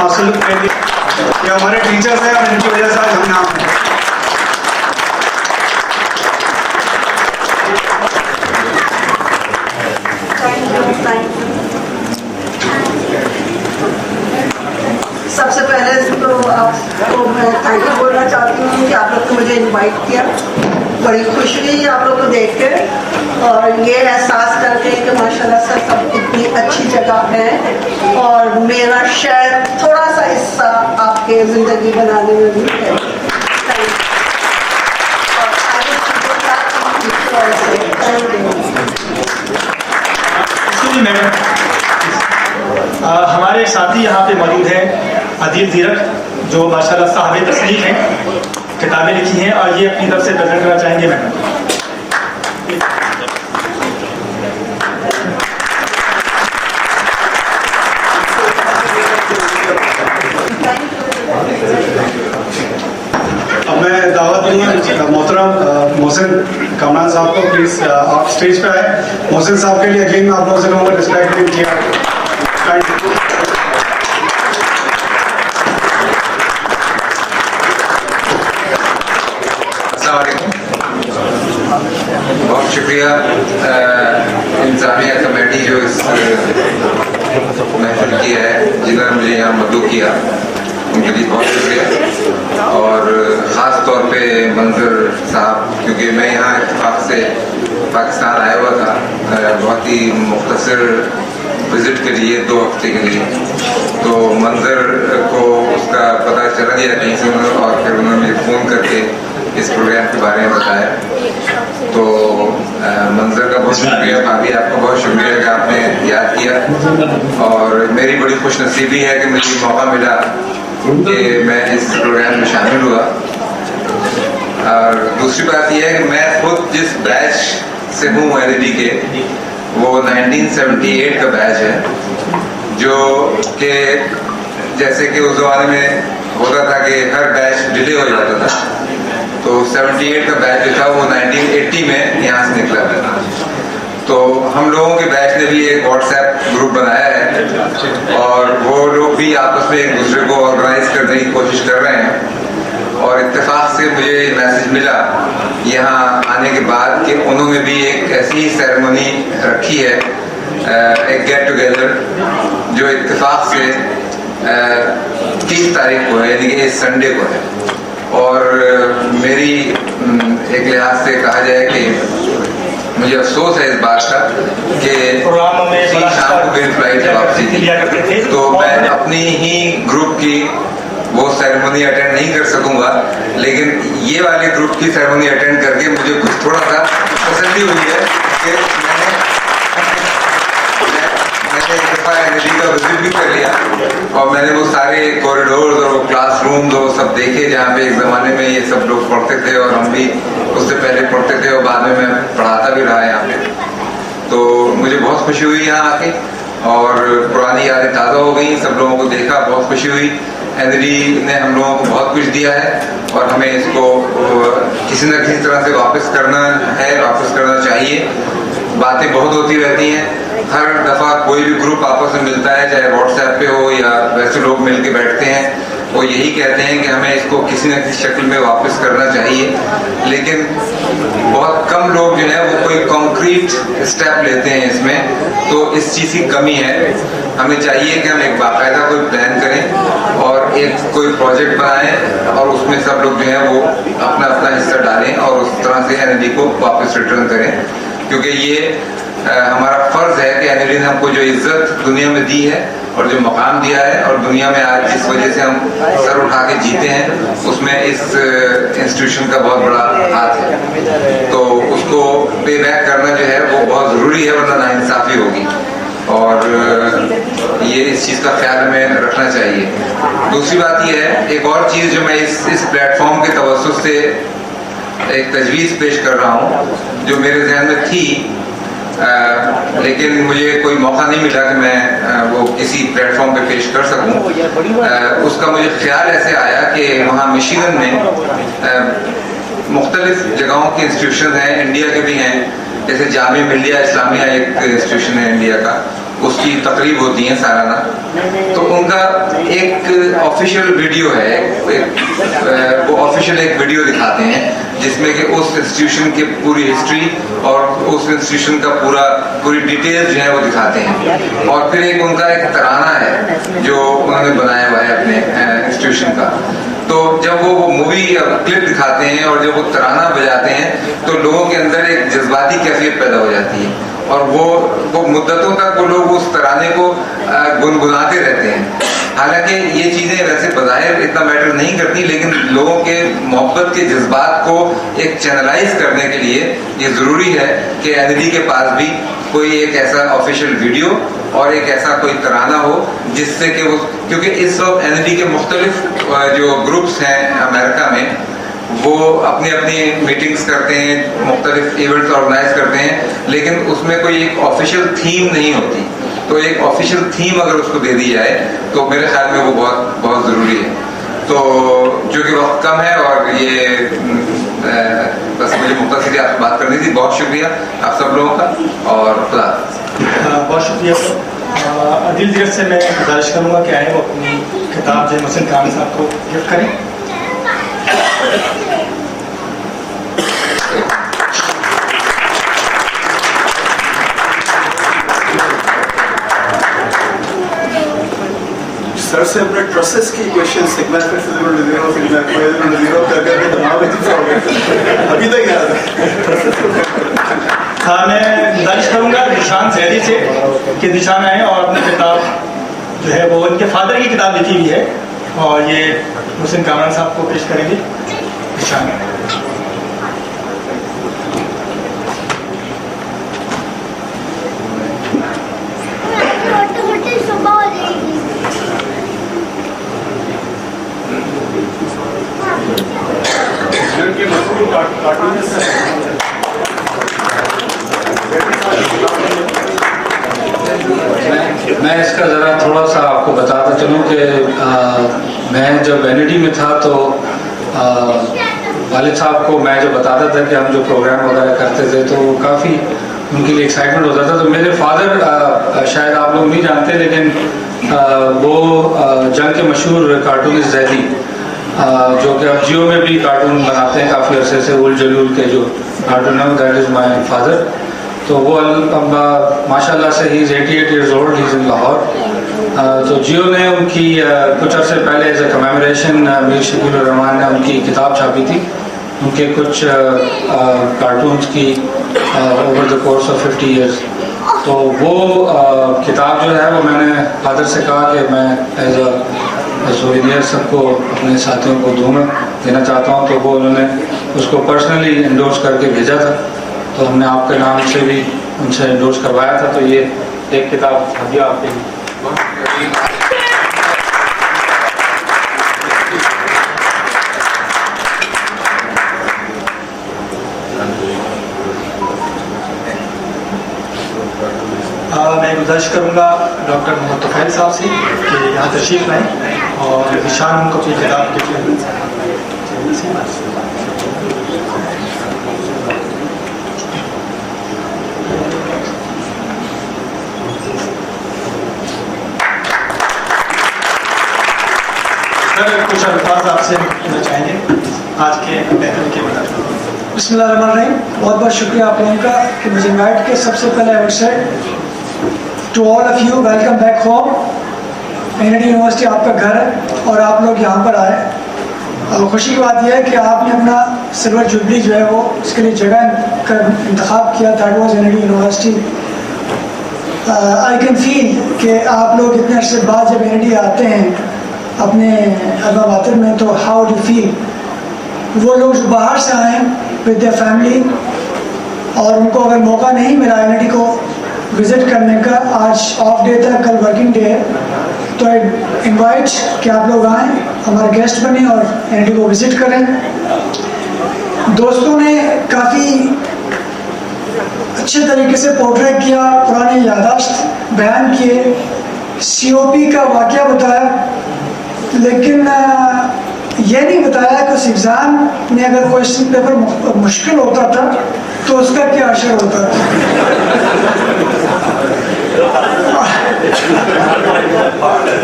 हासिल के लिए ये हमारे टीचर्स हैं और इनकी वजह से आज हम नाम हैं। सबसे पहले तो आपको मैं थैंक यू बोलना चाहती हूँ कि आप लोग को मुझे इनवाइट किया। बड़ी खुशी हुई आप लोग को देख के और ये एहसास करके कि माशाल्लाह से सब इतनी अच्छी जगह है और मेरा शायद थोड़ा सा हिस्सा आपके ज़िंदगी बनाने में भी है। हमारे एक साथी यहाँ पे मौजूद है अदील ज़ीरक जो माशाल्लाह साहिब तस्नीफ हैं, किताबें लिखी हैं और ये अपनी तरफ से प्रेजेंट करना चाहेंगे मैडम। अब मैं दावत दूंगा मोहतरम मोहसिन कामरान साहब को, प्लीज आप स्टेज पे आए। मोहसिन साहब के लिए अगेन आप लोगों से लोगों को डिस्क्राइब किया। बहुत शुक्रिया इंसानिया कमेटी जो इस महफिल की है, जिन्होंने मुझे यहाँ मदू किया, उनके लिए बहुत शुक्रिया। और ख़ास तौर पे मंजर साहब, क्योंकि मैं यहाँ इत्तेफाक से पाकिस्तान आया हुआ था बहुत ही मुख्तसर विज़िट के लिए, 2 हफ्ते के लिए। तो मंजर को उसका पता चला दिया कहीं से और फिर उन्होंने मुझे फ़ोन करके इस प्रोग्राम के बारे में बताया। तो मंजर का बहुत शुक्रिया, भाभी आपका बहुत शुक्रिया कि आपने याद किया। और मेरी बड़ी खुशनसीबी है कि मुझे मौका मिला कि मैं इस प्रोग्राम में शामिल हुआ। और दूसरी बात यह है कि मैं खुद जिस बैच से हूँ एलईडी के, वो 1978 का बैच है, जो कि जैसे कि उस ज़माने में होता था कि हर बैच डिले हो जाता था। तो 78 का बैच जो था वो 1980 में यहाँ से निकला था। तो हम लोगों के बैच ने भी एक व्हाट्सएप ग्रुप बनाया है और वो लोग भी आपस में एक दूसरे को ऑर्गेनाइज करने की कोशिश कर रहे हैं। और इत्तेफाक से मुझे मैसेज मिला यहाँ आने के बाद कि उन्होंने भी एक ऐसी सेरेमनी रखी है, एक गेट टुगेदर, जो इत्तेफाक से 30 तारीख को है, यानी कि इस संडे को है। और मेरी एक लिहाज से कहा जाए कि मुझे अफसोस है इस बात का कि शाम को मेरी फ्लाइट वापसी थी, तो मैं अपनी ही ग्रुप की वो सेरेमनी अटेंड नहीं कर सकूंगा। लेकिन ये वाले ग्रुप की सेरेमनी अटेंड करके मुझे कुछ थोड़ा सा तसल्ली हुई है कि मैंने एक दफ़ा एनएलडी का विजिट भी कर लिया और मैंने वो सारे कॉरिडोर्स और वो क्लासरूम्स और सब देखे जहाँ पे एक ज़माने में ये सब लोग पढ़ते थे और हम भी उससे पहले पढ़ते थे और बाद में मैं पढ़ाता भी रहा यहाँ पे। तो मुझे बहुत खुशी हुई यहाँ आके और पुरानी यादें ताज़ा हो गई, सब लोगों को देखा, बहुत खुशी हुई। एनएलडी ने हम लोगों को बहुत कुछ दिया है और हमें इसको किसी न किसी तरह से वापस करना चाहिए। बातें बहुत होती रहती हैं, हर दफ़ा कोई भी ग्रुप आपस में मिलता है, चाहे व्हाट्सएप पे हो या वैसे लोग मिल के बैठते हैं, वो यही कहते हैं कि हमें इसको किसी न किसी शक्ल में वापस करना चाहिए। लेकिन बहुत कम लोग जो है वो कोई कॉन्क्रीट स्टेप लेते हैं इसमें, तो इस चीज़ की कमी है। हमें चाहिए कि हम एक बाकायदा कोई प्लान करें और एक कोई प्रोजेक्ट बनाएं और उसमें सब लोग जो है वो अपना अपना हिस्सा डालें और उस तरह से एनएलडी को वापस रिटर्न करें, क्योंकि ये हमारा फर्ज है कि एनएलडी ने हमको जो इज्जत दुनिया में दी है और जो मकाम दिया है और दुनिया में आज जिस वजह से हम सर उठा के जीते हैं, उसमें इस इंस्टीट्यूशन का बहुत बड़ा हाथ है। तो उसको पे बैक करना जो है वो बहुत ज़रूरी है, वरना नाइंसाफ़ी होगी और ये इस चीज़ का ख्याल हमें रखना चाहिए। दूसरी बात यह है, एक और चीज़ जो मैं इस प्लेटफॉर्म के तवज्जुह से एक तजवीज़ पेश कर रहा हूँ, जो मेरे जहन में थी लेकिन मुझे कोई मौका नहीं मिला कि मैं वो किसी प्लेटफॉर्म पे पेश कर सकूं। उसका मुझे ख्याल ऐसे आया कि वहाँ मिशिगन में मुख्तलिफ जगहों के इंस्टीट्यूशन हैं, इंडिया के भी हैं, जैसे जामिया मिलिया इस्लामिया एक इंस्टीट्यूशन है इंडिया का, उसकी तकरीब होती है सालाना, तो उनका एक ऑफिशियल वीडियो है, वो ऑफिशियल एक वीडियो दिखाते हैं जिसमें कि उस इंस्टीट्यूशन की पूरी हिस्ट्री और उस इंस्टीट्यूशन का पूरी डिटेल्स जो है वो दिखाते हैं। और फिर एक उनका एक तराना है जो उन्होंने बनाया हुआ है अपने इंस्टीट्यूशन का। तो जब वो मूवी क्लिप दिखाते हैं और जब वो तराना बजाते हैं तो लोगों के अंदर एक जज्बाती कैफियत पैदा हो जाती है और वो मुद्दतों तक वो लोग उस तराने को गुनगुनाते रहते हैं। हालांकि ये चीज़ें वैसे बज़ाहिर इतना मैटर नहीं करती, लेकिन लोगों के मोहब्बत के जज्बात को एक चैनलाइज करने के लिए ये ज़रूरी है कि एनडी के पास भी कोई एक ऐसा ऑफिशियल वीडियो और एक ऐसा कोई तराना हो जिससे कि वो, क्योंकि इस वक्त एनडी के मुख्तलिफ जो ग्रुप्स हैं अमेरिका में, वो अपनी अपनी मीटिंग्स करते हैं, मुख्तलिफ इवेंट्स ऑर्गेनाइज करते हैं, लेकिन उसमें कोई एक ऑफिशियल थीम नहीं होती। तो एक ऑफिशियल थीम अगर उसको दे दी जाए तो मेरे ख्याल में वो बहुत बहुत ज़रूरी है। तो जो कि वक्त कम है और ये बस मुझे मुख्तसरी आपसे बात करनी थी। बहुत शुक्रिया आप सब लोगों का और खुदा। बहुत शुक्रिया। अदिल जगत से मैं गुजारिश करूँगा कि आए वो अपनी किताब जो मोहसिन कामरान साहब को गिफ्ट करें। सर से अपने प्रोसेस की क्वेश्चन सीखना फिर से करके दिमाग में अभी तक याद है। हाँ, मैं गुजारिश करूँगा निशान जैदी से कि निशान आए और अपनी किताब जो है वो इनके फादर की किताब लिखी हुई है और ये मोहसिन कामरान साहब को पेश करेंगे। निशान मैं इसका ज़रा थोड़ा सा आपको बताता चलूँ कि मैं जब एनडी में था तो वालिद साहब को मैं जब बताता था कि हम जो प्रोग्राम वगैरह करते थे तो काफ़ी उनके लिए एक्साइटमेंट होता था। तो मेरे फादर शायद आप लोग नहीं जानते, लेकिन वो जंग के मशहूर कार्टूनिस्ट जैदी जो कि अब जियो में भी कार्टून बनाते हैं काफ़ी अरसे से, उल जलूल के जो कार्टून है, दैट इज़ माई फादर। तो वो माशाल्लाह से he is 88 years old, he is in Lahore. तो जियो ने उनकी कुछ अर्से पहले as a commemoration Mir Shakil Rahman ने उनकी किताब छापी थी, उनके कुछ कार्टून्स की over the course of 50 years. तो वो किताब जो है वो मैंने फादर से कहा कि मैं एज अ सोवेनियर सबको अपने साथियों को देना चाहता हूँ। तो वो उन्होंने उसको पर्सनली एंडोर्स करके भेजा था, तो हमने आपके नाम से भी उनसे एंडोर्स करवाया था। तो ये एक किताब हदिया आपके लिए। मैं गुजारिश करूँगा डॉक्टर मोहम्मद तुफैल साहब से कि यहाँ तशरीफ लाएँ और निशान उनको अपनी किताब के कुछ अल्फाज आपसे कहना चाहेंगे आज के महफिल के बाद। बिस्मिल्लाहिर्रहमानिर्रहीम। बहुत बहुत शुक्रिया आप लोगों का कि मुझे इनवाइट किया। सबसे पहले I would say to all of you welcome back home. NED university आपका घर है और आप लोग यहाँ पर आए। और खुशी की बात यह है कि आपने अपना सिल्वर जुबली जो है वो इसके लिए जगह का इंतखाब किया, that was NED university. I can feel कि आप लोग इतने अरसे बाद जब एनडी आते हैं अपने अल्मा मातर में, तो हाउ डू फील। वो लोग जो बाहर से आए विद देयर फैमिली और उनको अगर मौका नहीं मिला एनडी को विज़िट करने का, आज ऑफ डे था, कल वर्किंग डे है, तो आई इनवाइट कि आप लोग आएँ, हमारे गेस्ट बने और एनडी को विज़िट करें। दोस्तों ने काफ़ी अच्छे तरीके से पोर्ट्रेट किया, पुरानी यादाश्त बयान किए, COP का वाक़या बताया, लेकिन ये नहीं बताया कि उस एग्ज़ाम में अगर क्वेश्चन पेपर मुश्किल होता था तो उसका क्या असर होता था।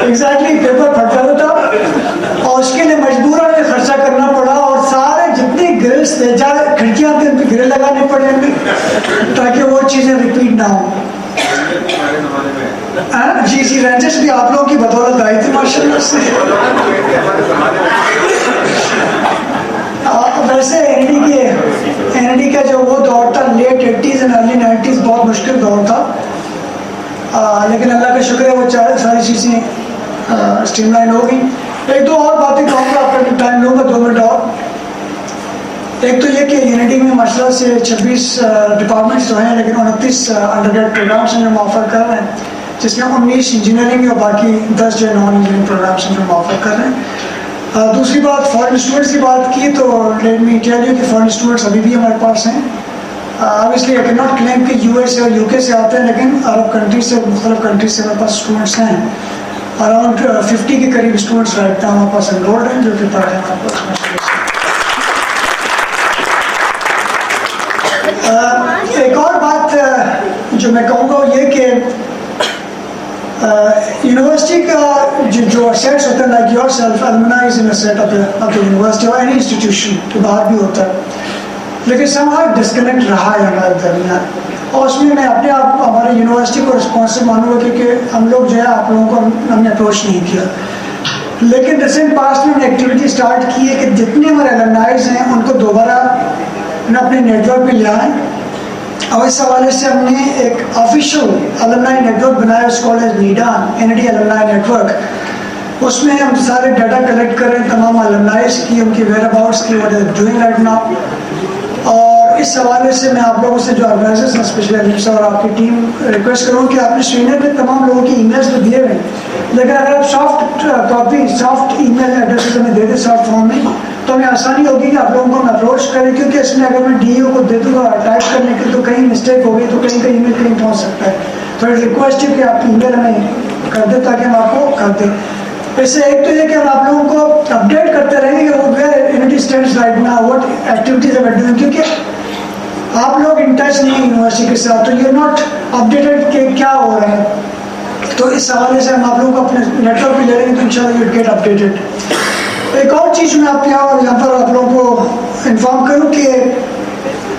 एग्जैक्टली पेपर फट जाता था और उसके लिए मजबूरन में खर्चा करना पड़ा और सारे जितनी ग्रिल्स थे जहाँ खिड़कियाँ थी उन पर ग्रिल लगाने पड़े हमें ताकि वो चीज़ें रिपीट ना हो। जी रेंजर्स भी आप लोगों की बदौलत आई थी माशाल्लाह से। वैसे एनडी का जो वो दौर था late 80s and early 90s बहुत मुश्किल दौर था, लेकिन अल्लाह का शुक्र है वो सारी चीज़ें स्ट्रीमलाइन हो गई। एक दो और बातें कहूँगा, आपका टाइम लूँगा 2 मिनट और। एक तो ये कि यूनिटी में माशाल्लाह से 26 डिपार्टमेंट्स तो हैं, लेकिन 29 अंडरग्रेड प्रोग्राम्स हैं जो हम ऑफर कर रहे हैं, जिसमें 19 इंजीनियरिंग और बाकी 10 जो नॉन इंजीनियरिंग प्रोग्राम्स हैं जो हम ऑफर कर रहे हैं। दूसरी बात, फॉरेन स्टूडेंट्स की बात की तो लेट मी टेल यू कि फॉरेन स्टूडेंट्स अभी भी हमारे पास हैं। Obviously I can not claim कि यूएस और यूके से आते हैं, लेकिन अरब कंट्रीज से, मुख्तलिफ कंट्रीज से हमारे पास स्टूडेंट्स हैं। अराउंड 50 के करीब स्टूडेंट्स रहते हैं हमारे पास एनरोल्ड हैं जो कि पढ़ रहे हैं हमारे पास। एक और बात जो मैं कहूँगा वो ये कि यूनिवर्सिटी का जो असेट्स होता है, like your self alumni is in a set of the university और एनी इंस्टीट्यूशन के बाहर भी होता है, लेकिन समहाउ डिस्कनेक्ट रहा है हमारे दरमियान। और उसमें मैं अपने आप हमारे यूनिवर्सिटी को रिस्पॉन्सिबल मानूंगा क्योंकि हम लोग जो है आप लोगों को हमने अप्रोच नहीं किया, लेकिन रिसेंट पास्ट में हमने एक्टिविटी स्टार्ट की है कि जितने हमारे अलुमनाइज हैं उनको दोबारा अपने नेटवर्क में ले आएँ। और इस हवाले से हमने एक ऑफिशियल अलुमनाई नेटवर्क बनाया, उस कॉलेज नीडान एनडी अलुमनाई नेटवर्क। उसमें हम सारे डाटा कलेक्ट कर रहे हैं तमाम अलुमनाइज की, उनकी वेयर अबाउट्स की, what they are doing right now. और इस हवाले से मैं आप लोगों से जो ऑर्गेनाइजर्स हैं, स्पेशली अलीम और आपकी टीम, रिक्वेस्ट करूँ कि आपने स्क्रीनर में तमाम लोगों की ईमेल्स तो दिए हुए हैं, लेकिन अगर आप soft copy, soft email address हमें दे दें सॉफ्ट फॉर्म में, तो हमें आसानी होगी कि आप लोगों को हम अप्रोच करें। क्योंकि इसमें अगर मैं डीओ को दे दूँगा टाइप करने के तो कहीं मिस्टेक होगी, तो कहीं का ईमेल कहीं पहुँच सकता है। तो रिक्वेस्ट है कि आप ईमेल हमें कर दें ताकि हम आपको कर दें। इससे एक तो ये कि हम आप लोगों को अपडेट करते रहेंगे कि वो where unity stands right now, what activities are doing, क्योंकि आप लोग इन टच नहीं है यूनिवर्सिटी के साथ, तो यू नॉट अपडेटेड कि क्या हो रहा है। तो इस हवाले से हम आप लोगों को अपने नेटवर्क पे ले लेंगे तो इंशाल्लाह यू गेट अपडेटेड। एक और चीज़ मैं आप यहाँ पर आप लोगों को इन्फॉर्म करूँ कि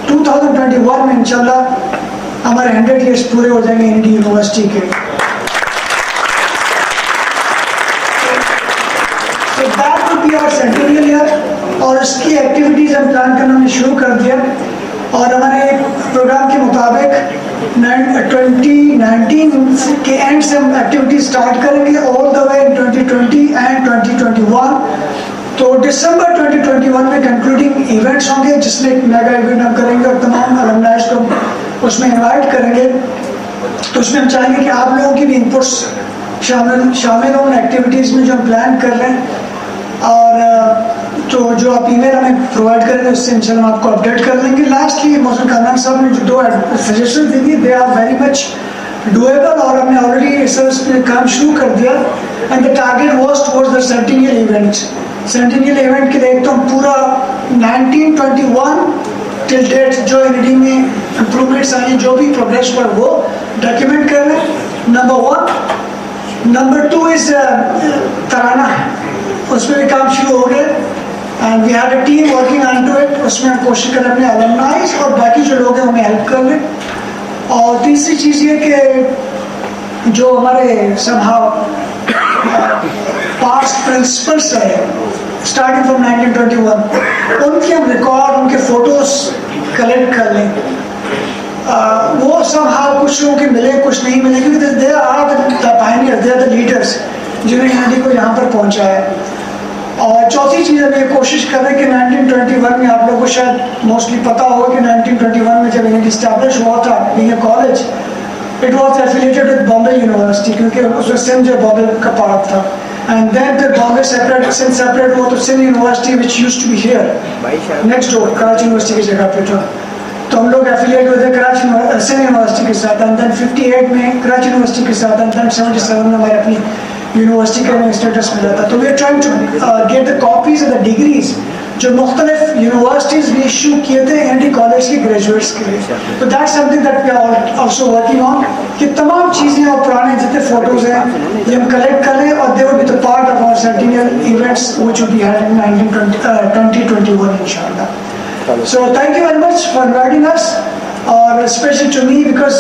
2021 में इंशाल्लाह हमारे 100 ईयर्स पूरे हो जाएंगे एनडी यूनिवर्सिटी के। तो that will be our centennial year और इसकी एक्टिविटीज़ हम प्लान करना हमने शुरू कर दिया और हमारे प्रोग्राम के मुताबिक 2019 के एंड से हम एक्टिविटी स्टार्ट करेंगे all the way in 2020 and 2021। तो दिसंबर 2021 में कंक्लूडिंग इवेंट्स होंगे जिसमें एक मेगा इवेंट हम करेंगे और तमाम अलुमनाइज को उसमें इनवाइट करेंगे। तो उसमें हम चाहेंगे कि आप लोगों की भी इनपुट्स शामिल हों एक्टिविटीज़ में जो हम प्लान कर रहे हैं। और तो जो आप ईमेल हमें प्रोवाइड करेंगे उससे इंशाल्लाह हम आपको अपडेट कर देंगे। लास्टली मोहसिन कामरान साहब ने जो 2 सजेशन दी थी, they are very much doable और हमने ऑलरेडी रिसर्च पे काम शुरू कर दिया। And the target was towards the centennial event. Centennial event के लिए तो हम पूरा 1921 टिल डेट जो एनडी में इम्प्रूवमेंट्स आई, जो भी प्रोग्रेस पर वो डॉक्यूमेंट कर रहे हैं, नंबर 1। नंबर 2 इज तराना, उसमें भी काम शुरू हो गया and we had a team working on to it. उसमें हम कोशिश करें अपने अलुमनाइज और बाकी जो लोग हैं हमें हेल्प कर लें। और तीसरी चीज़ ये कि जो हमारे समहाउ पास्ट प्रिंसिपल्स है स्टार्टिंग फ्रॉम 1921, उनके हम रिकॉर्ड, उनके फोटोज कलेक्ट कर लें। वो समहाउ कुछ लोगों के मिले, कुछ नहीं मिले, क्योंकि they are the pioneers, they are the leaders जिन्होंने एनडी को यहाँ पर पहुँचाया। और चौथी चीज़ हम ये कोशिश कर रहे हैं कि 1921 में आप लोगों को शायद मोस्टली पता होगा कि 1921 में जब एनडी इस्टेब्लिश हुआ था being a college, it was affiliated with Bombay university क्योंकि उसमें सिंध जो बॉम्बे का पार्ट था। And then the Bombay separate हुआ तो Sindh university which used to be here next door Karachi university की जगह पे था, तो हम लोग एफिलिएट हुए थे कराची सिंध यूनिवर्सिटी के साथ। एंड देन 58 में कराची यूनिवर्सिटी के साथ, एंड देन 77 में हमारे अपनी यूनिवर्सिटी का स्टेटस मिला था। तो we are trying to get the copies of the degrees जो मुख्तलिफ यूनिवर्सिटीज़ ने इशू किए थे एनडी कॉलेज के ग्रेजुएट्स के लिए। तो that's something that we are also working on कि तमाम चीज़ें और पुराने जितने फोटोज़ हैं ये हम कलेक्ट कर लें और they will be the part of our centennial events which will be held in 2021 इंशाल्लाह। So thank you very much for inviting us और स्पेशल टू मी बिकॉज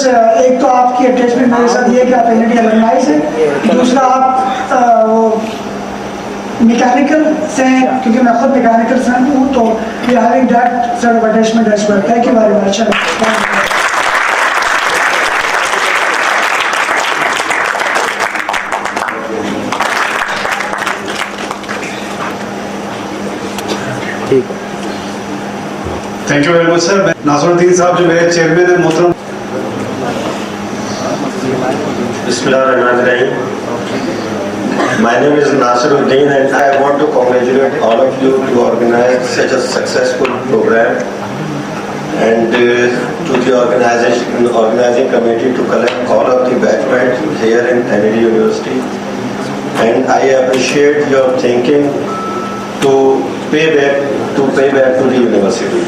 एक तो आपकी अटैचमेंट मेरे साथ ये है कि आप एनडी अलमनाइज हैं, दूसरा आप वो मैकेनिकल से हैं क्योंकि मैं खुद मैकेनिकल से हूँ, तो we are having that sort of attachment as well. Thank you very much. Thank you very much sir. Nasruddin sahab जो मेरे चेयरमैन है मोहतरम। Bismillahirrahmanirrahim. My name is Nasiruddin and I want to congratulate all of you to organize such a successful program and to the organizing committee to collect all of the batchmates here in ND University. And I appreciate your thinking to pay back to the university.